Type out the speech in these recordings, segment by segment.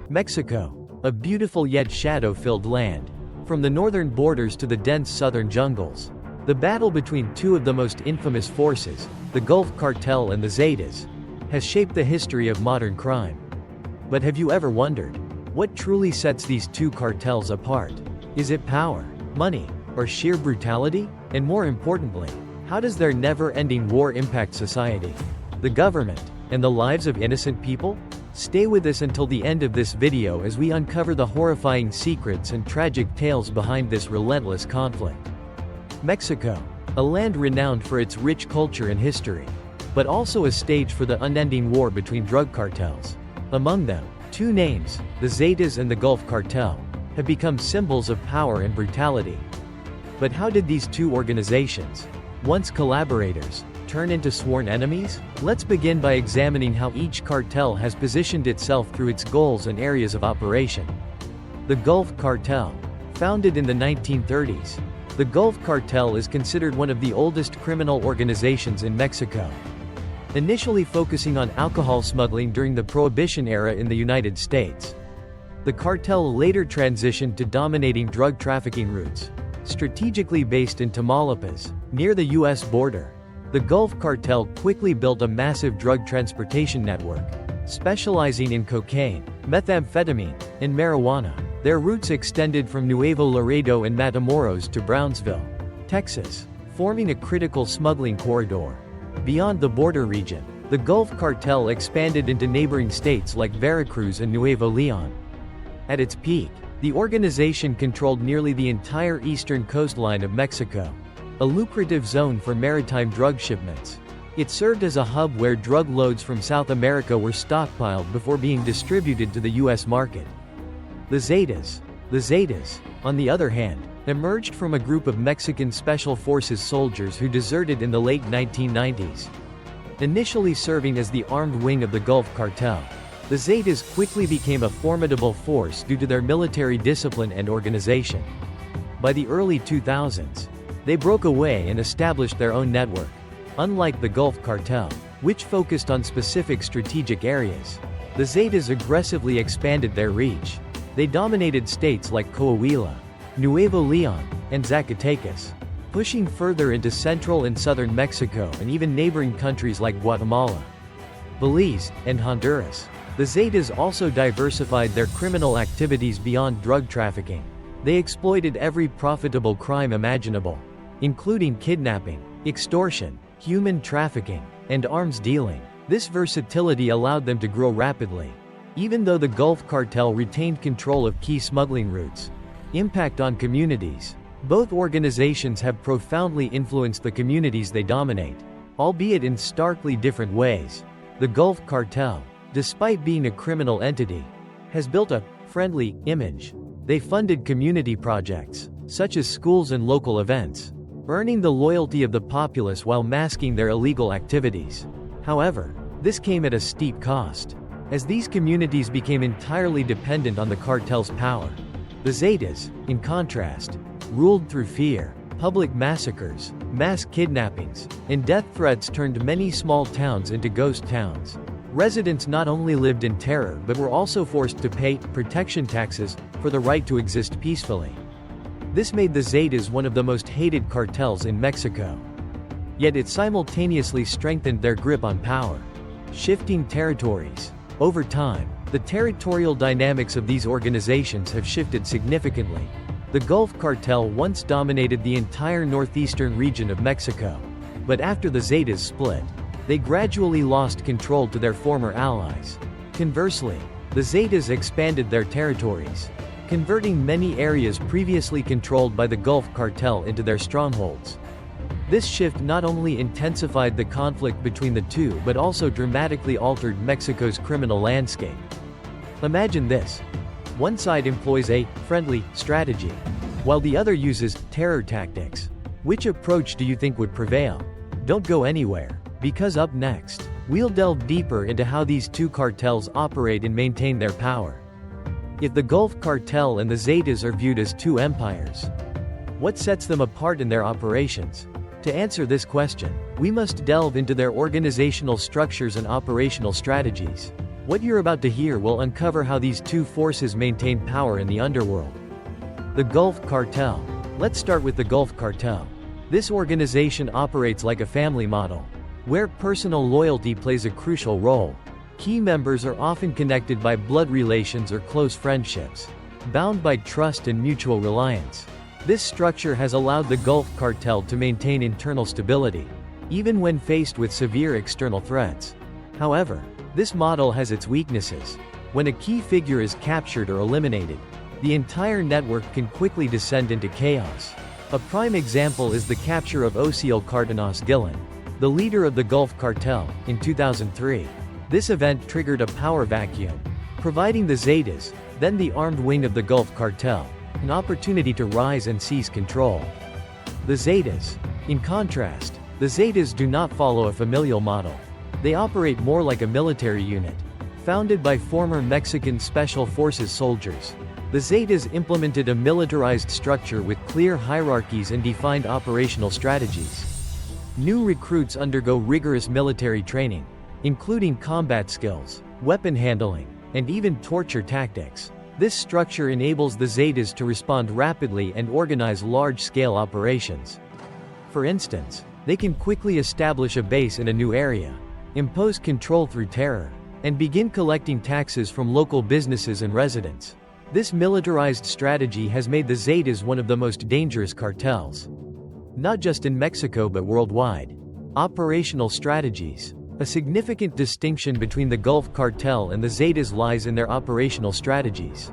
Mexico, a beautiful yet shadow-filled land. From the northern borders to the dense southern jungles, the battle between two of the most infamous forces, the Gulf Cartel and the Zetas, has shaped the history of modern crime. But have you ever wondered, what truly sets these two cartels apart? Is it power, money, or sheer brutality? And more importantly, how does their never-ending war impact society, the government, and the lives of innocent people? Stay with us until the end of this video as we uncover the horrifying secrets and tragic tales behind this relentless conflict. Mexico, a land renowned for its rich culture and history, but also a stage for the unending war between drug cartels. Among them, two names, the Zetas and the Gulf Cartel, have become symbols of power and brutality. But how did these two organizations, once collaborators, turn into sworn enemies? Let's begin by examining how each cartel has positioned itself through its goals and areas of operation. The Gulf Cartel. Founded in the 1930s, the Gulf Cartel is considered one of the oldest criminal organizations in Mexico. Initially focusing on alcohol smuggling during the Prohibition era in the United States, the cartel later transitioned to dominating drug trafficking routes, strategically based in Tamaulipas, near the U.S. border. The Gulf Cartel quickly built a massive drug transportation network, specializing in cocaine, methamphetamine, and marijuana. Their routes extended from Nuevo Laredo and Matamoros to Brownsville, Texas, forming a critical smuggling corridor. Beyond the border region, the Gulf Cartel expanded into neighboring states like Veracruz and Nuevo Leon. At its peak, the organization controlled nearly the entire eastern coastline of Mexico, a lucrative zone for maritime drug shipments. It served as a hub where drug loads from South America were stockpiled before being distributed to the U.S. market. The Zetas. The Zetas, on the other hand, emerged from a group of Mexican Special Forces soldiers who deserted in the late 1990s. Initially serving as the armed wing of the Gulf Cartel, the Zetas quickly became a formidable force due to their military discipline and organization. By the early 2000s, they broke away and established their own network. Unlike the Gulf Cartel, which focused on specific strategic areas, the Zetas aggressively expanded their reach. They dominated states like Coahuila, Nuevo Leon, and Zacatecas, pushing further into central and southern Mexico and even neighboring countries like Guatemala, Belize, and Honduras. The Zetas also diversified their criminal activities beyond drug trafficking. They exploited every profitable crime imaginable, including kidnapping, extortion, human trafficking, and arms dealing. This versatility allowed them to grow rapidly. Even though the Gulf Cartel retained control of key smuggling routes, impact on communities, both organizations have profoundly influenced the communities they dominate, albeit in starkly different ways. The Gulf Cartel, despite being a criminal entity, has built a friendly image. They funded community projects, such as schools and local events, earning the loyalty of the populace while masking their illegal activities. However, this came at a steep cost, as these communities became entirely dependent on the cartel's power. The Zetas, in contrast, ruled through fear. Public massacres, mass kidnappings, and death threats turned many small towns into ghost towns. Residents not only lived in terror but were also forced to pay protection taxes for the right to exist peacefully. This made the Zetas one of the most hated cartels in Mexico. Yet it simultaneously strengthened their grip on power, shifting territories. Over time, the territorial dynamics of these organizations have shifted significantly. The Gulf Cartel once dominated the entire northeastern region of Mexico, but after the Zetas split, they gradually lost control to their former allies. Conversely, the Zetas expanded their territories, converting many areas previously controlled by the Gulf Cartel into their strongholds. This shift not only intensified the conflict between the two but also dramatically altered Mexico's criminal landscape. Imagine this. One side employs a friendly strategy, while the other uses terror tactics. Which approach do you think would prevail? Don't go anywhere, because up next, we'll delve deeper into how these two cartels operate and maintain their power. If the Gulf Cartel and the Zetas are viewed as two empires, what sets them apart in their operations? To answer this question, we must delve into their organizational structures and operational strategies. What you're about to hear will uncover how these two forces maintain power in the underworld. The Gulf Cartel. Let's start with the Gulf Cartel. This organization operates like a family model, where personal loyalty plays a crucial role. Key members are often connected by blood relations or close friendships, bound by trust and mutual reliance. This structure has allowed the Gulf Cartel to maintain internal stability, even when faced with severe external threats. However, this model has its weaknesses. When a key figure is captured or eliminated, the entire network can quickly descend into chaos. A prime example is the capture of Ocil Cardenas Gillen, the leader of the Gulf Cartel, in 2003. This event triggered a power vacuum, providing the Zetas, then the armed wing of the Gulf Cartel, an opportunity to rise and seize control. The Zetas. In contrast, the Zetas do not follow a familial model. They operate more like a military unit. Founded by former Mexican Special Forces soldiers, the Zetas implemented a militarized structure with clear hierarchies and defined operational strategies. New recruits undergo rigorous military training, including combat skills, weapon handling, and even torture tactics. This structure enables the Zetas to respond rapidly and organize large-scale operations. For instance, they can quickly establish a base in a new area, impose control through terror, and begin collecting taxes from local businesses and residents. This militarized strategy has made the Zetas one of the most dangerous cartels, not just in Mexico but worldwide. Operational strategies. A significant distinction between the Gulf Cartel and the Zetas lies in their operational strategies.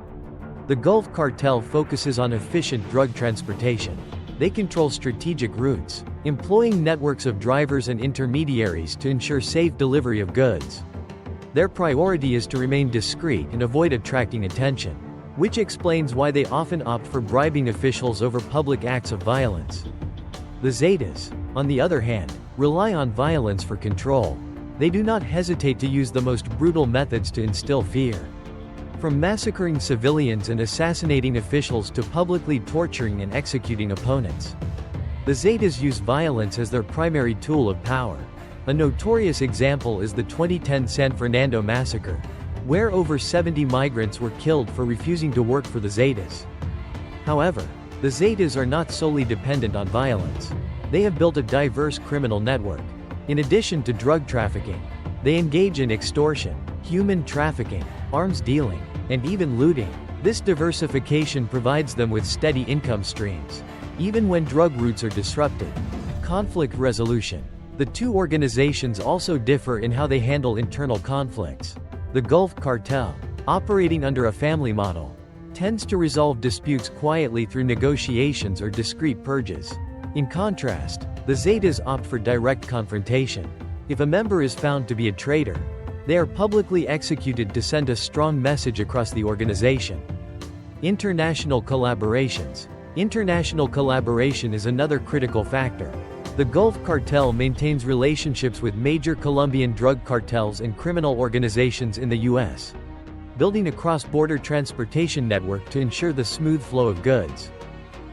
The Gulf Cartel focuses on efficient drug transportation. They control strategic routes, employing networks of drivers and intermediaries to ensure safe delivery of goods. Their priority is to remain discreet and avoid attracting attention, which explains why they often opt for bribing officials over public acts of violence. The Zetas, on the other hand, rely on violence for control. They do not hesitate to use the most brutal methods to instill fear. From massacring civilians and assassinating officials to publicly torturing and executing opponents. The Zetas use violence as their primary tool of power. A notorious example is the 2010 San Fernando massacre, where over 70 migrants were killed for refusing to work for the Zetas. However, the Zetas are not solely dependent on violence. They have built a diverse criminal network. In addition to drug trafficking, they engage in extortion, human trafficking, arms dealing, and even looting. This diversification provides them with steady income streams, even when drug routes are disrupted. Conflict resolution. The two organizations also differ in how they handle internal conflicts. The Gulf Cartel, operating under a family model, tends to resolve disputes quietly through negotiations or discreet purges. In contrast, the Zetas opt for direct confrontation. If a member is found to be a traitor, they are publicly executed to send a strong message across the organization. International collaborations. International collaboration is another critical factor. The Gulf Cartel maintains relationships with major Colombian drug cartels and criminal organizations in the U.S., building a cross-border transportation network to ensure the smooth flow of goods.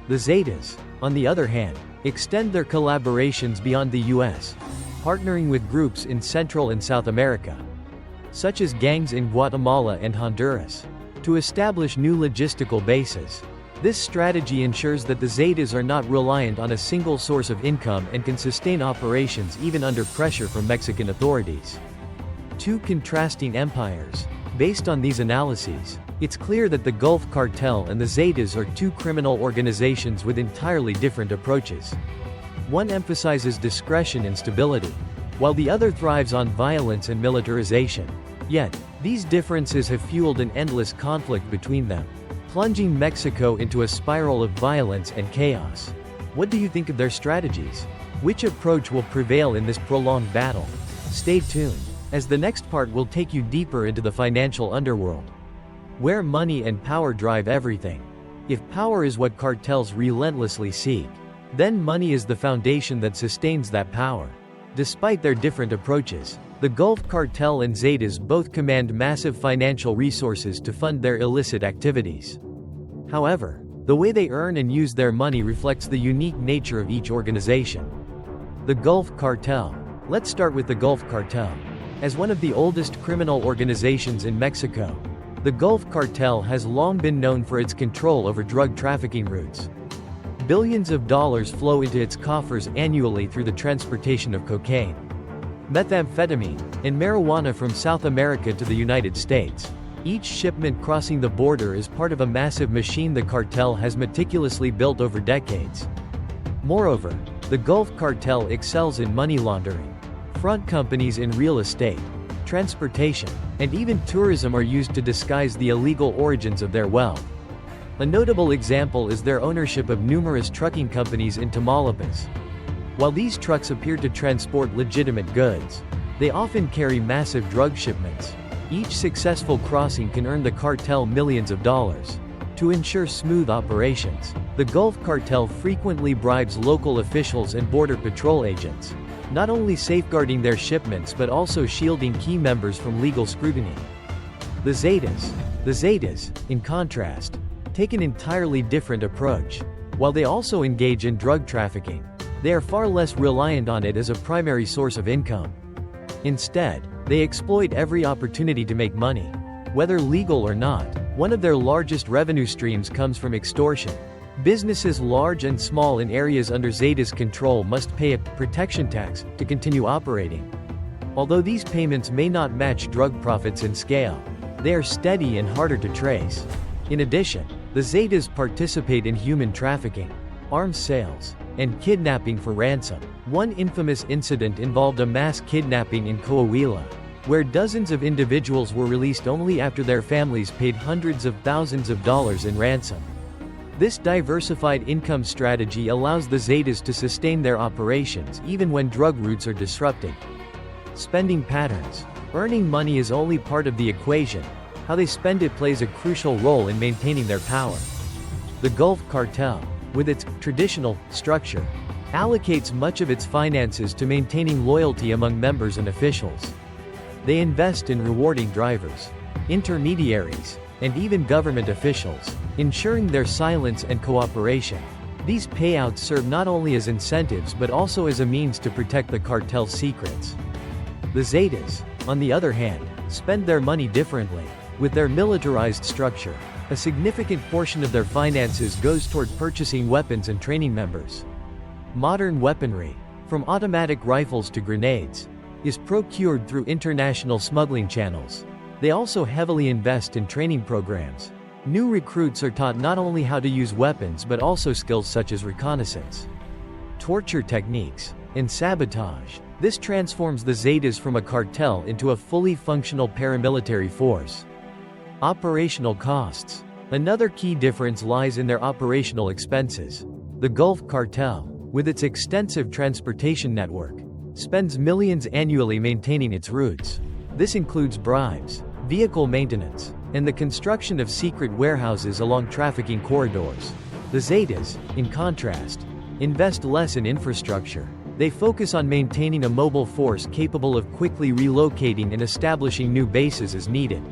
The Zetas, on the other hand, extend their collaborations beyond the U.S., partnering with groups in Central and South America, such as gangs in Guatemala and Honduras, to establish new logistical bases. This strategy ensures that the Zetas are not reliant on a single source of income and can sustain operations even under pressure from Mexican authorities. Two contrasting empires. Based on these analyses, it's clear that the Gulf Cartel and the Zetas are two criminal organizations with entirely different approaches. One emphasizes discretion and stability, while the other thrives on violence and militarization. Yet, these differences have fueled an endless conflict between them, plunging Mexico into a spiral of violence and chaos. What do you think of their strategies? Which approach will prevail in this prolonged battle? Stay tuned, as the next part will take you deeper into the financial underworld, where money and power drive everything. If power is what cartels relentlessly seek, then money is the foundation that sustains that power. Despite their different approaches, the Gulf Cartel and Zetas both command massive financial resources to fund their illicit activities. However, the way they earn and use their money reflects the unique nature of each organization. The Gulf Cartel. Let's start with the Gulf Cartel. As one of the oldest criminal organizations in Mexico, the Gulf Cartel has long been known for its control over drug trafficking routes. Billions of dollars flow into its coffers annually through the transportation of cocaine, methamphetamine, and marijuana from South America to the United States. Each shipment crossing the border is part of a massive machine the cartel has meticulously built over decades. Moreover, the Gulf Cartel excels in money laundering. Front companies in real estate, transportation, and even tourism are used to disguise the illegal origins of their wealth. A notable example is their ownership of numerous trucking companies in Tamaulipas. While these trucks appear to transport legitimate goods, they often carry massive drug shipments. Each successful crossing can earn the cartel millions of dollars. To ensure smooth operations, the Gulf Cartel frequently bribes local officials and border patrol agents, not only safeguarding their shipments but also shielding key members from legal scrutiny. The Zetas, in contrast, take an entirely different approach. While they also engage in drug trafficking, they are far less reliant on it as a primary source of income. Instead, they exploit every opportunity to make money, whether legal or not. One of their largest revenue streams comes from extortion. Businesses large and small in areas under Zetas' control must pay a protection tax to continue operating. Although these payments may not match drug profits in scale, they are steady and harder to trace. In addition, the Zetas participate in human trafficking, arms sales, and kidnapping for ransom. One infamous incident involved a mass kidnapping in Coahuila, where dozens of individuals were released only after their families paid hundreds of thousands of dollars in ransom. This diversified income strategy allows the Zetas to sustain their operations even when drug routes are disrupted. Spending patterns. Earning money is only part of the equation. How they spend it plays a crucial role in maintaining their power. The Gulf Cartel, with its traditional structure, allocates much of its finances to maintaining loyalty among members and officials. They invest in rewarding drivers, intermediaries, and even government officials, ensuring their silence and cooperation. These payouts serve not only as incentives but also as a means to protect the cartel's secrets. The Zetas, on the other hand, spend their money differently. With their militarized structure, a significant portion of their finances goes toward purchasing weapons and training members. Modern weaponry, from automatic rifles to grenades, is procured through international smuggling channels. They also heavily invest in training programs. New recruits are taught not only how to use weapons but also skills such as reconnaissance, torture techniques, and sabotage. This transforms the Zetas from a cartel into a fully functional paramilitary force. Operational costs. Another key difference lies in their operational expenses. The Gulf Cartel, with its extensive transportation network, spends millions annually maintaining its routes. This includes bribes, vehicle maintenance, and the construction of secret warehouses along trafficking corridors. The Zetas, in contrast, invest less in infrastructure. They focus on maintaining a mobile force capable of quickly relocating and establishing new bases as needed.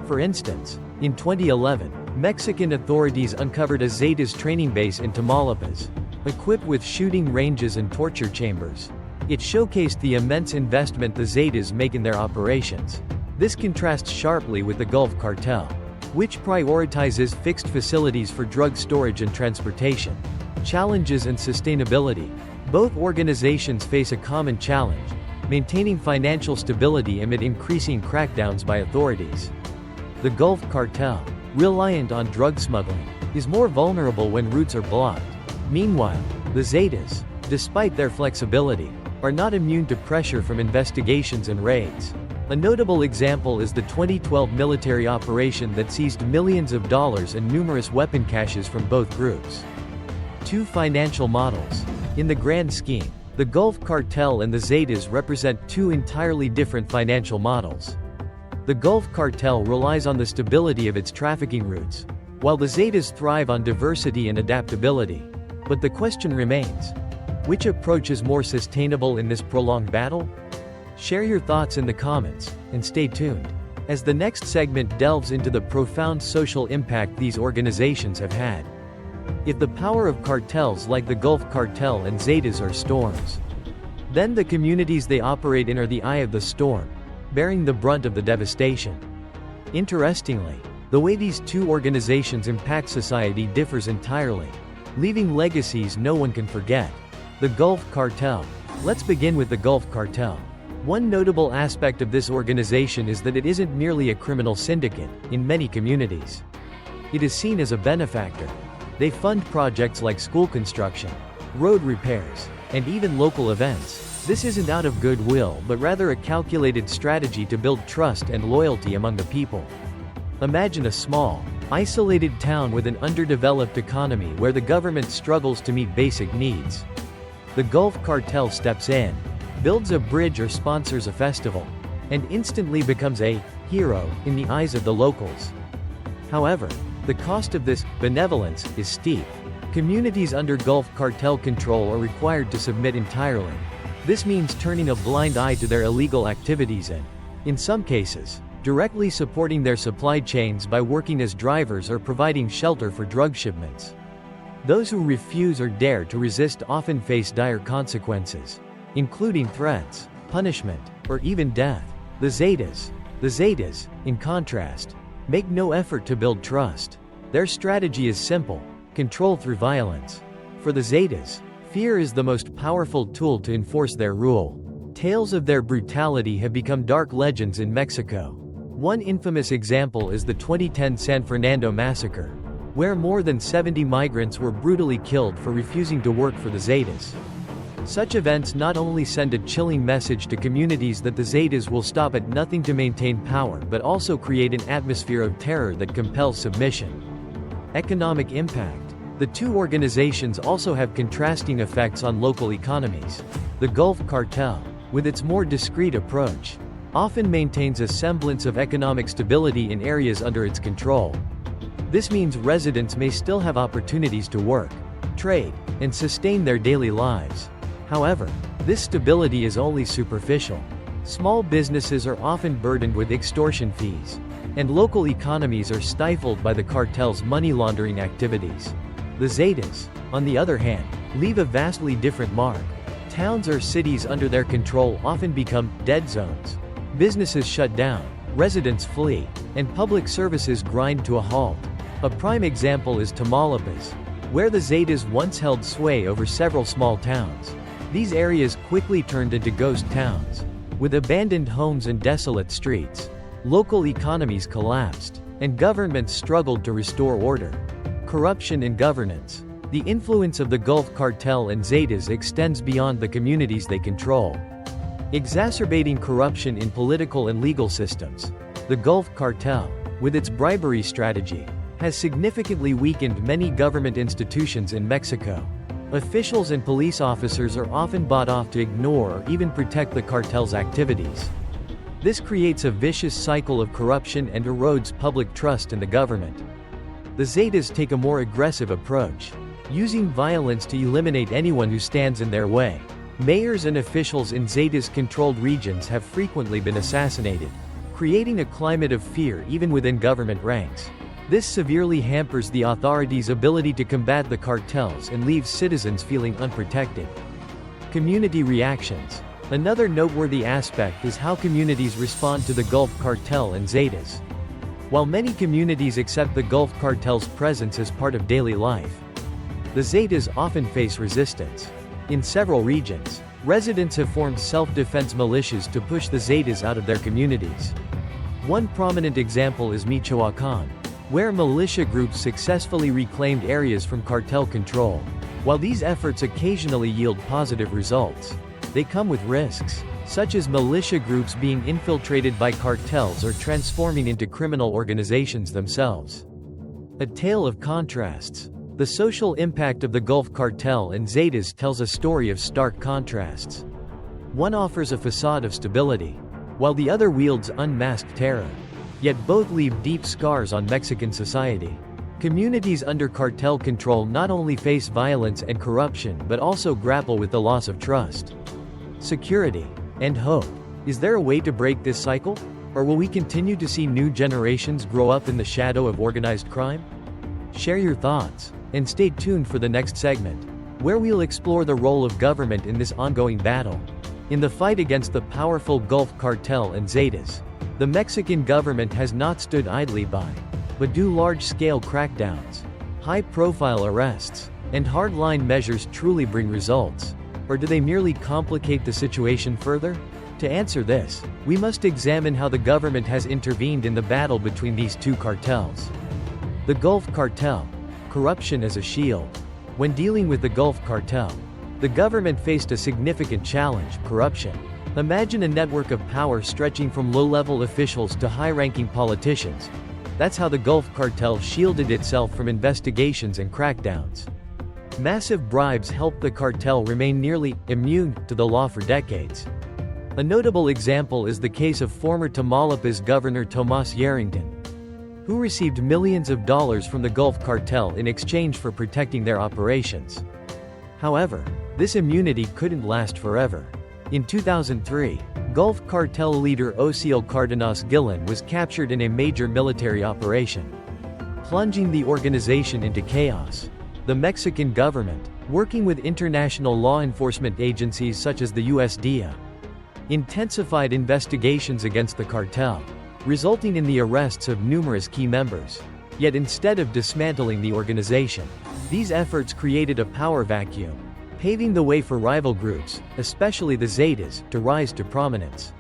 For instance, in 2011, Mexican authorities uncovered a Zetas training base in Tamaulipas, equipped with shooting ranges and torture chambers. It showcased the immense investment the Zetas make in their operations. This contrasts sharply with the Gulf Cartel, which prioritizes fixed facilities for drug storage and transportation. Challenges and sustainability. Both organizations face a common challenge: maintaining financial stability amid increasing crackdowns by authorities. The Gulf Cartel, reliant on drug smuggling, is more vulnerable when routes are blocked. Meanwhile, the Zetas, despite their flexibility, are not immune to pressure from investigations and raids. A notable example is the 2012 military operation that seized millions of dollars and numerous weapon caches from both groups. Two financial models. In the grand scheme, the Gulf Cartel and the Zetas represent two entirely different financial models. The Gulf Cartel relies on the stability of its trafficking routes, while the Zetas thrive on diversity and adaptability. But the question remains: which approach is more sustainable in this prolonged battle? Share your thoughts in the comments, and stay tuned, as the next segment delves into the profound social impact these organizations have had. If the power of cartels like the Gulf Cartel and Zetas are storms, then the communities they operate in are the eye of the storm. bearing the brunt of the devastation. Interestingly, the way these two organizations impact society differs entirely, leaving legacies no one can forget. The Gulf Cartel. Let's begin with the Gulf Cartel. One notable aspect of this organization is that it isn't merely a criminal syndicate. In many communities, it is seen as a benefactor. They fund projects like school construction, road repairs, and even local events. This isn't out of goodwill but rather a calculated strategy to build trust and loyalty among the people. Imagine a small, isolated town with an underdeveloped economy where the government struggles to meet basic needs. The Gulf Cartel steps in, builds a bridge or sponsors a festival, and instantly becomes a hero in the eyes of the locals. However, the cost of this benevolence is steep. Communities under Gulf Cartel control are required to submit entirely. This means turning a blind eye to their illegal activities and, in some cases, directly supporting their supply chains by working as drivers or providing shelter for drug shipments. Those who refuse or dare to resist often face dire consequences, including threats, punishment, or even death. The Zetas, in contrast, make no effort to build trust. Their strategy is simple: control through violence. For the Zetas, fear is the most powerful tool to enforce their rule. Tales of their brutality have become dark legends in Mexico. One infamous example is the 2010 San Fernando massacre, where more than 70 migrants were brutally killed for refusing to work for the Zetas. Such events not only send a chilling message to communities that the Zetas will stop at nothing to maintain power but also create an atmosphere of terror that compels submission. Economic impact. The two organizations also have contrasting effects on local economies. The Gulf Cartel, with its more discreet approach, often maintains a semblance of economic stability in areas under its control. This means residents may still have opportunities to work, trade, and sustain their daily lives. However, this stability is only superficial. Small businesses are often burdened with extortion fees, and local economies are stifled by the cartel's money laundering activities. The Zetas, on the other hand, leave a vastly different mark. Towns or cities under their control often become dead zones. Businesses shut down, residents flee, and public services grind to a halt. A prime example is Tamaulipas, where the Zetas once held sway over several small towns. These areas quickly turned into ghost towns, with abandoned homes and desolate streets. Local economies collapsed, and governments struggled to restore order. Corruption in governance. The influence of the Gulf Cartel and Zetas extends beyond the communities they control, exacerbating corruption in political and legal systems. The Gulf Cartel, with its bribery strategy, has significantly weakened many government institutions in Mexico. Officials and police officers are often bought off to ignore or even protect the cartel's activities. This creates a vicious cycle of corruption and erodes public trust in the government. The Zetas take a more aggressive approach, using violence to eliminate anyone who stands in their way. Mayors and officials in Zetas-controlled regions have frequently been assassinated, creating a climate of fear even within government ranks. This severely hampers the authorities' ability to combat the cartels and leaves citizens feeling unprotected. Community reactions. Another noteworthy aspect is how communities respond to the Gulf Cartel and Zetas. While many communities accept the Gulf Cartel's presence as part of daily life, the Zetas often face resistance. In several regions, residents have formed self-defense militias to push the Zetas out of their communities. One prominent example is Michoacán, where militia groups successfully reclaimed areas from cartel control. While these efforts occasionally yield positive results, they come with risks, such as militia groups being infiltrated by cartels or transforming into criminal organizations themselves. A tale of contrasts. The social impact of the Gulf Cartel and Zetas tells a story of stark contrasts. One offers a facade of stability, while the other wields unmasked terror. Yet both leave deep scars on Mexican society. Communities under cartel control not only face violence and corruption but also grapple with the loss of trust, security, and hope. Is there a way to break this cycle? Or will we continue to see new generations grow up in the shadow of organized crime? Share your thoughts, and stay tuned for the next segment, where we'll explore the role of government in this ongoing battle. In the fight against the powerful Gulf Cartel and Zetas, the Mexican government has not stood idly by, but do large-scale crackdowns, high-profile arrests, and hard-line measures truly bring results? Or do they merely complicate the situation further? To answer this, we must examine how the government has intervened in the battle between these two cartels. The Gulf Cartel. Corruption as a shield. When dealing with the Gulf Cartel, the government faced a significant challenge: corruption. Imagine a network of power stretching from low-level officials to high-ranking politicians. That's how the Gulf Cartel shielded itself from investigations and crackdowns. Massive bribes helped the cartel remain nearly immune to the law for decades. A notable example is the case of former Tamaulipas Governor Tomas Yarrington, who received millions of dollars from the Gulf Cartel in exchange for protecting their operations. However, this immunity couldn't last forever. In 2003, Gulf Cartel leader Osiel Cardenas Gillen was captured in a major military operation, plunging the organization into chaos. The Mexican government, working with international law enforcement agencies such as the US DEA, intensified investigations against the cartel, resulting in the arrests of numerous key members. Yet instead of dismantling the organization, these efforts created a power vacuum, paving the way for rival groups, especially the Zetas, to rise to prominence.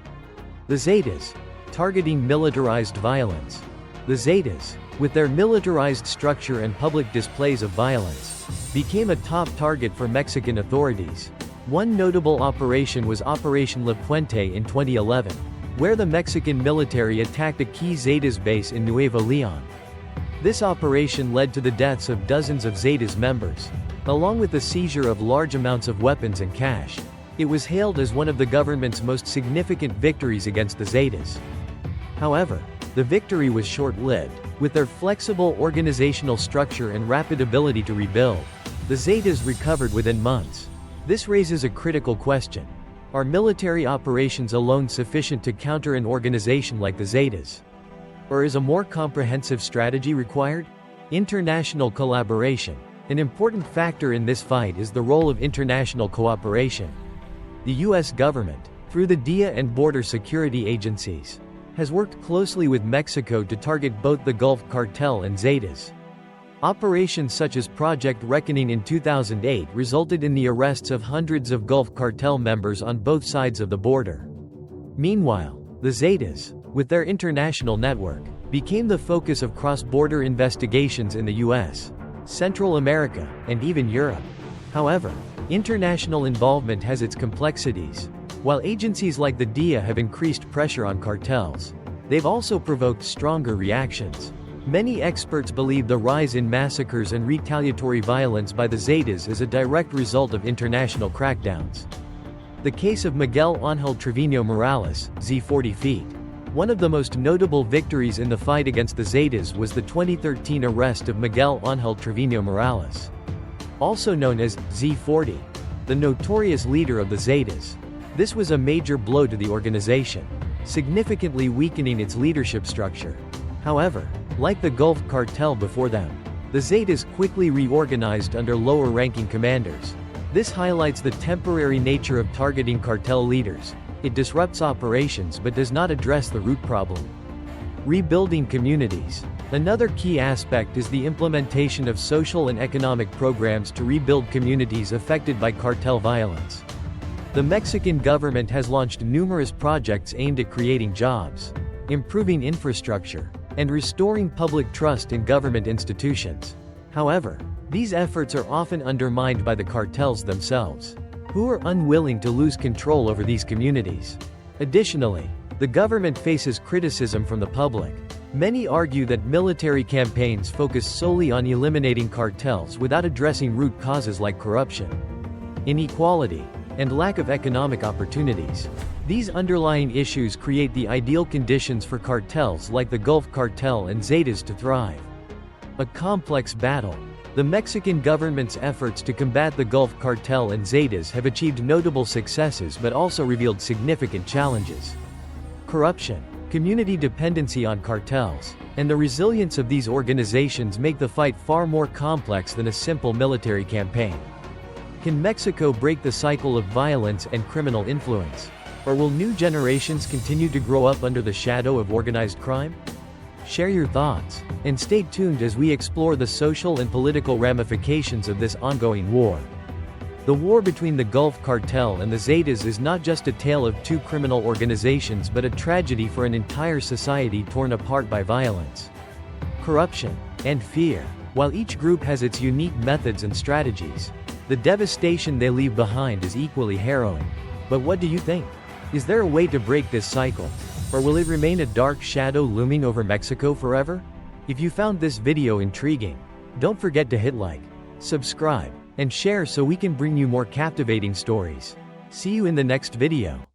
The Zetas, targeting militarized violence. The Zetas, with their militarized structure and public displays of violence, became a top target for Mexican authorities. One notable operation was Operation La Puente in 2011, where the Mexican military attacked a key Zetas base in Nuevo Leon. This operation led to the deaths of dozens of Zetas members, along with the seizure of large amounts of weapons and cash. It was hailed as one of the government's most significant victories against the Zetas. However, the victory was short-lived. With their flexible organizational structure and rapid ability to rebuild, the Zetas recovered within months. This raises a critical question. Are military operations alone sufficient to counter an organization like the Zetas? Or is a more comprehensive strategy required? International collaboration. An important factor in this fight is the role of international cooperation. The US government, through the DEA and border security agencies, has worked closely with Mexico to target both the Gulf Cartel and Zetas. Operations such as Project Reckoning in 2008 resulted in the arrests of hundreds of Gulf Cartel members on both sides of the border. Meanwhile, the Zetas, with their international network, became the focus of cross-border investigations in the US, Central America, and even Europe. However, international involvement has its complexities. While agencies like the DEA have increased pressure on cartels, they've also provoked stronger reactions. Many experts believe the rise in massacres and retaliatory violence by the Zetas is a direct result of international crackdowns. The case of Miguel Ángel Trevino Morales, Z40 feet. One of the most notable victories in the fight against the Zetas was the 2013 arrest of Miguel Ángel Trevino Morales, also known as Z40, the notorious leader of the Zetas. This was a major blow to the organization, significantly weakening its leadership structure. However, like the Gulf Cartel before them, the Zetas quickly reorganized under lower-ranking commanders. This highlights the temporary nature of targeting cartel leaders. It disrupts operations but does not address the root problem. Rebuilding communities. Another key aspect is the implementation of social and economic programs to rebuild communities affected by cartel violence. The Mexican government has launched numerous projects aimed at creating jobs, improving infrastructure, and restoring public trust in government institutions. However, these efforts are often undermined by the cartels themselves, who are unwilling to lose control over these communities. Additionally, the government faces criticism from the public. Many argue that military campaigns focus solely on eliminating cartels without addressing root causes like corruption, inequality, and lack of economic opportunities. These underlying issues create the ideal conditions for cartels like the Gulf Cartel and Zetas to thrive. A complex battle. The Mexican government's efforts to combat the Gulf Cartel and Zetas have achieved notable successes but also revealed significant challenges. Corruption, community dependency on cartels, and the resilience of these organizations make the fight far more complex than a simple military campaign. Can Mexico break the cycle of violence and criminal influence? Or will new generations continue to grow up under the shadow of organized crime? Share your thoughts, and stay tuned as we explore the social and political ramifications of this ongoing war. The war between the Gulf Cartel and the Zetas is not just a tale of two criminal organizations but a tragedy for an entire society torn apart by violence, corruption, and fear. While each group has its unique methods and strategies, the devastation they leave behind is equally harrowing. But what do you think? Is there a way to break this cycle? Or will it remain a dark shadow looming over Mexico forever? If you found this video intriguing, don't forget to hit like, subscribe, and share so we can bring you more captivating stories. See you in the next video.